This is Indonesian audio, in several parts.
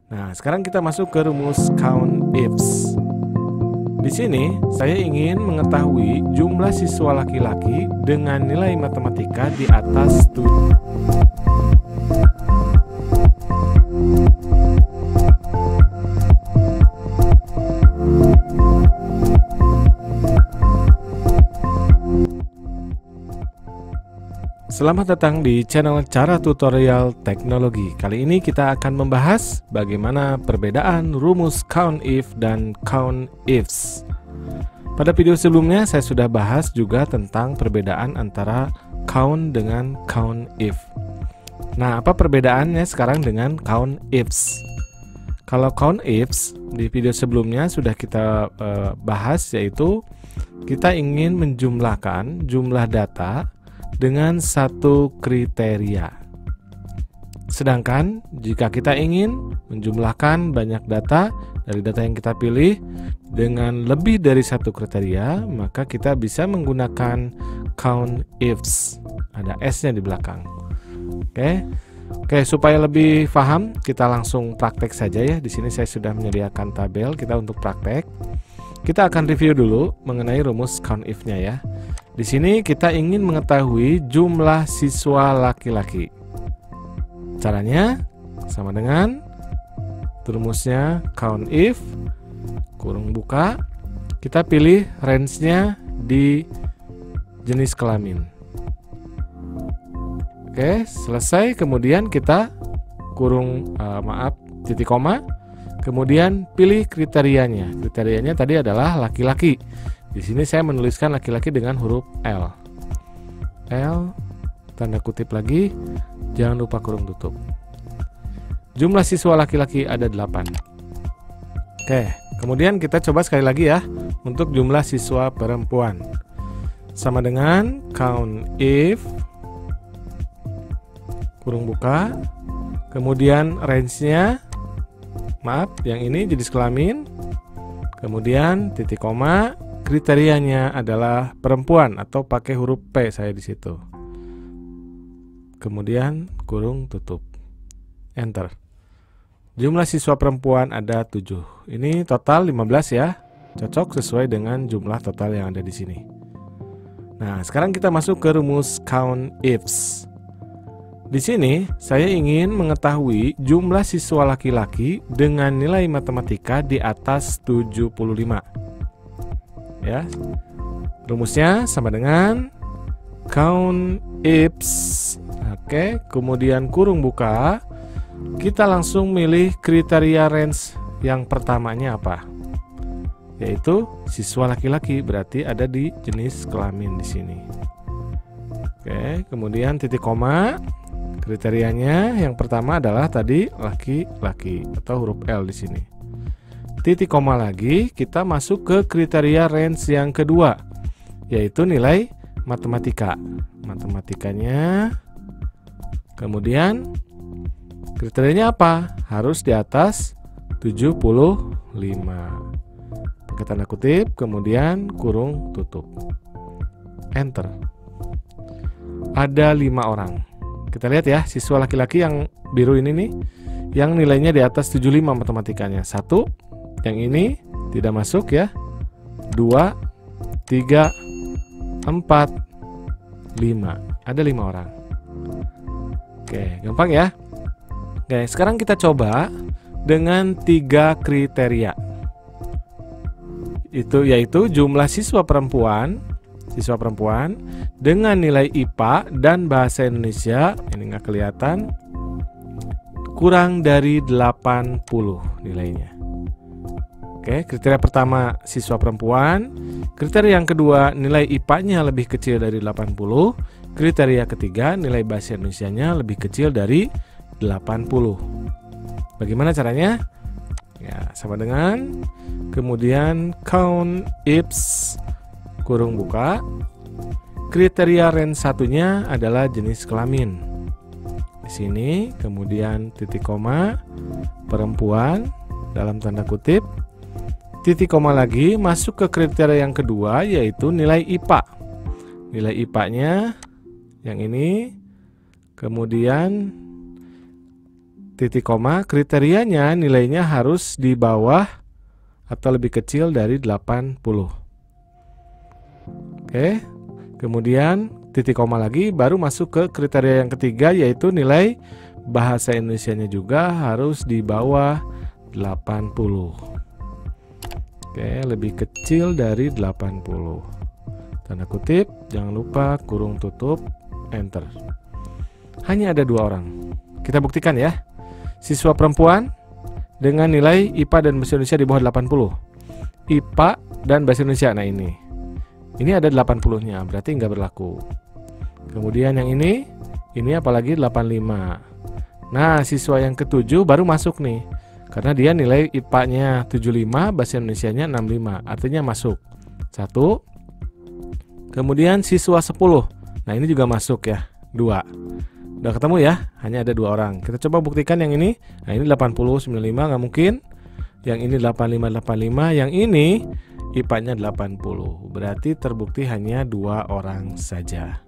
Nah, sekarang kita masuk ke rumus count ifs. Di sini saya ingin mengetahui jumlah siswa laki-laki dengan nilai matematika di atas 7. Selamat datang di channel Cara Tutorial Teknologi. Kali ini kita akan membahas bagaimana perbedaan rumus count if dan count ifs. Pada video sebelumnya saya sudah bahas juga tentang perbedaan antara count dengan count if. Nah, apa perbedaannya sekarang dengan count ifs? Kalau count ifs di video sebelumnya sudah kita bahas, yaitu kita ingin menjumlahkan jumlah data dengan satu kriteria. Sedangkan jika kita ingin menjumlahkan banyak data dari data yang kita pilih dengan lebih dari satu kriteria, maka kita bisa menggunakan count ifs. Ada S-nya di belakang. Oke, supaya lebih paham, kita langsung praktek saja ya. Di sini saya sudah menyediakan tabel kita untuk praktek. Kita akan review dulu mengenai rumus count if-nya ya. Di sini kita ingin mengetahui jumlah siswa laki-laki. Caranya sama dengan rumusnya count if, kurung buka, kita pilih range-nya di jenis kelamin. Oke, selesai. Kemudian kita titik koma. Kemudian pilih kriterianya. Kriterianya tadi adalah laki-laki. Di sini saya menuliskan laki-laki dengan huruf L. L, tanda kutip lagi, jangan lupa kurung tutup. Jumlah siswa laki-laki ada 8. Oke, kemudian kita coba sekali lagi ya untuk jumlah siswa perempuan. Sama dengan count if, kurung buka, kemudian range-nya, yang ini jenis kelamin, kemudian titik koma, kriterianya adalah perempuan atau pakai huruf P saya di situ. Kemudian kurung tutup. Enter. Jumlah siswa perempuan ada 7. Ini total 15 ya. Cocok sesuai dengan jumlah total yang ada di sini. Nah, sekarang kita masuk ke rumus count ifs. Di sini saya ingin mengetahui jumlah siswa laki-laki dengan nilai matematika di atas 75. Ya. Rumusnya sama dengan count ifs. Oke, kemudian kurung buka. Kita langsung milih kriteria range yang pertamanya apa? Yaitu siswa laki-laki, berarti ada di jenis kelamin di sini. Oke, kemudian titik koma. Kriterianya yang pertama adalah tadi laki-laki atau huruf L di sini. Titik koma lagi, kita masuk ke kriteria range yang kedua, yaitu nilai matematika. Matematikanya. Kemudian kriterianya apa? Harus di atas 75. Pakai tanda kutip, kemudian kurung tutup. Enter. Ada 5 orang. Kita lihat ya, siswa laki-laki yang biru ini nih, yang nilainya di atas 75 matematikanya. 1, yang ini tidak masuk ya. 2, 3, 4, 5. Ada 5 orang. Oke, gampang ya. Oke, sekarang kita coba dengan 3 kriteria. Yaitu jumlah siswa perempuan dengan nilai IPA dan bahasa Indonesia, ini nggak kelihatan, kurang dari 80 nilainya. Oke, kriteria pertama siswa perempuan, kriteria yang kedua nilai IPA-nya lebih kecil dari 80, kriteria ketiga nilai bahasa Indonesia-nya lebih kecil dari 80. Bagaimana caranya? Ya, sama dengan kemudian count ifs, kurung buka, kriteria range satunya adalah jenis kelamin. Di sini kemudian titik koma, perempuan dalam tanda kutip, titik koma lagi, masuk ke kriteria yang kedua yaitu nilai IPA. Nilai IPA-nya yang ini, kemudian titik koma, kriterianya nilainya harus di bawah atau lebih kecil dari 80. Oke, kemudian titik koma lagi, baru masuk ke kriteria yang ketiga, yaitu nilai bahasa Indonesianya juga harus di bawah 80. Oke, lebih kecil dari 80. Tanda kutip, jangan lupa kurung tutup, enter. Hanya ada 2 orang. Kita buktikan ya. Siswa perempuan dengan nilai IPA dan bahasa Indonesia di bawah 80. IPA dan bahasa Indonesia, nah ini ada 80-nya, berarti nggak berlaku. Kemudian yang ini apalagi 85. Nah, siswa yang ke-7 baru masuk nih. Karena dia nilai IPA-nya 75, bahasa Indonesianya 65, artinya masuk. 1. Kemudian siswa 10. Nah, ini juga masuk ya, 2. Udah ketemu ya, hanya ada 2 orang. Kita coba buktikan yang ini. Nah, ini 80, 95, nggak mungkin. Yang ini 85, 85, yang ini IPA-nya 80. Berarti terbukti hanya 2 orang saja.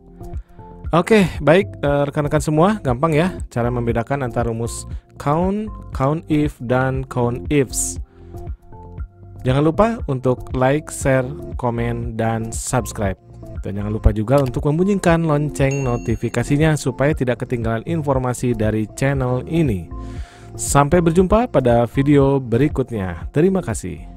Oke, baik rekan-rekan semua, gampang ya cara membedakan antara rumus count, count if, dan count ifs. Jangan lupa untuk like, share, komen, dan subscribe. Dan jangan lupa juga untuk membunyikan lonceng notifikasinya supaya tidak ketinggalan informasi dari channel ini. Sampai berjumpa pada video berikutnya. Terima kasih.